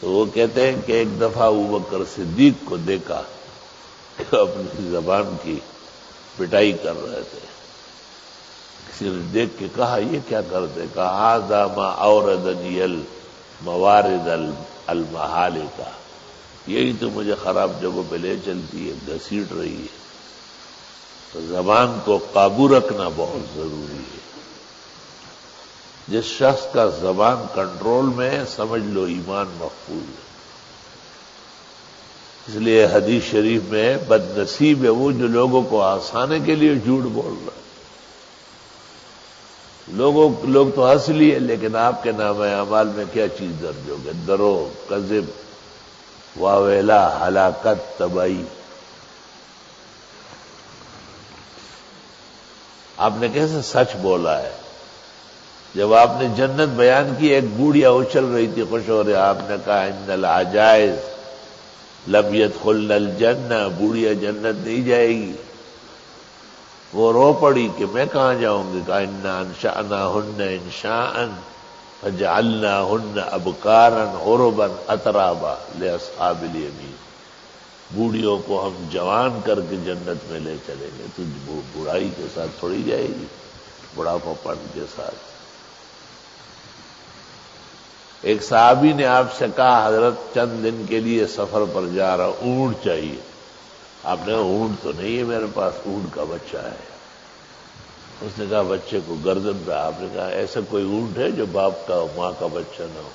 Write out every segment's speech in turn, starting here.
تو وہ کہتے ہیں کہ ایک دفعہ ابوبکر صدیق کو دیکھا کہ اپنی زبان کی پٹائی کر رہے تھے. کسی نے دیکھ کے کہا یہ کیا کرتے؟ کہا ھذا ما اوردنی الموارد المحالکہ، یہی تو مجھے خراب جگہوں پہ لے چلتی ہے، گھسیٹ رہی ہے. تو زبان کو قابو رکھنا بہت ضروری ہے. جس شخص کا زبان کنٹرول میں ہے سمجھ لو ایمان محفوظ ہے. اس لیے حدیث شریف میں بد نصیب ہے وہ جو لوگوں کو آسانے کے لیے جھوٹ بول رہا ہے. لوگ تو ہنس لیے، لیکن آپ کے نام اعمال میں کیا چیز درج ہوگی؟ دروغ، کذب، واویلا، ہلاکت، تباہی. آپ نے کیسے سچ بولا ہے؟ جب آپ نے جنت بیان کی، ایک بوڑھیا اچل رہی تھی خوش ہو رہے، آپ نے کہا ان العجائز لم يدخلن الجنہ، بوڑھیا جنت نہیں جائے گی. وہ رو پڑی کہ میں کہاں جاؤں گی؟ کہا انا انشأناہن انشاء فجعلناہن ابکارا عربا اترابا لاصحاب الیمین. بوڑھیوں کو ہم جوان کر کے جنت میں لے چلیں گے. تو بوڑھائی کے ساتھ تھوڑی جائے گی، بڑھاپا پن کے ساتھ. ایک صحابی نے آپ سے کہا حضرت چند دن کے لیے سفر پر جا رہا، اونٹ چاہیے. آپ نے کہا اونٹ تو نہیں ہے میرے پاس، اونٹ کا بچہ ہے. اس نے کہا بچے کو گردن پہ. آپ نے کہا ایسا کوئی اونٹ ہے جو باپ کا ماں کا بچہ نہ ہو؟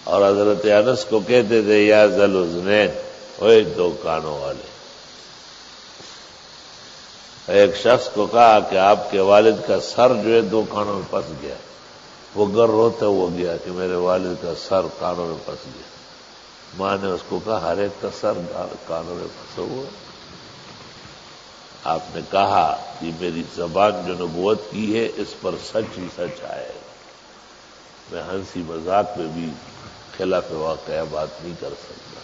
اور حضرت انس کو کہتے تھے یا ذل اذنین، اوے دو کانوں والے. ایک شخص کو کہا کہ آپ کے والد کا سر جو ہے دو کانوں میں پھنس گیا. وہ گر روتا ہوا گیا کہ میرے والد کا سر کانوں میں پھنس گیا. ماں نے اس کو کہا ہر ایک کا سر کانوں میں پھنسا ہوا. آپ نے کہا کہ میری زبان جو نبوت کی ہے اس پر سچ ہی سچ آئے گا. میں ہنسی مذاق میں بھی خلاف واقعہ بات نہیں کر سکتا.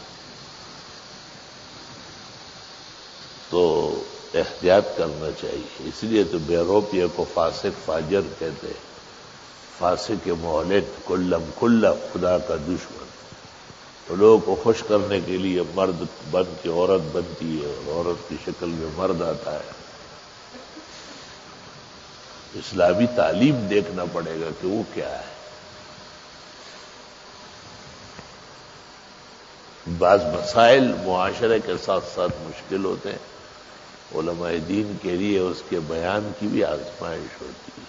تو احتیاط کرنا چاہیے. اس لیے تو بیروپیہ کو فاسق فاجر کہتے ہیں. فاسق مہلک، کلم کلہ خدا کا دشمن. تو لوگوں کو خوش کرنے کے لیے مرد بن کے عورت بنتی ہے اور عورت کی شکل میں مرد آتا ہے. اسلامی تعلیم دیکھنا پڑے گا کہ وہ کیا ہے. بعض مسائل معاشرے کے ساتھ ساتھ مشکل ہوتے ہیں. علماء دین کے لیے اس کے بیان کی بھی آزمائش ہوتی ہے.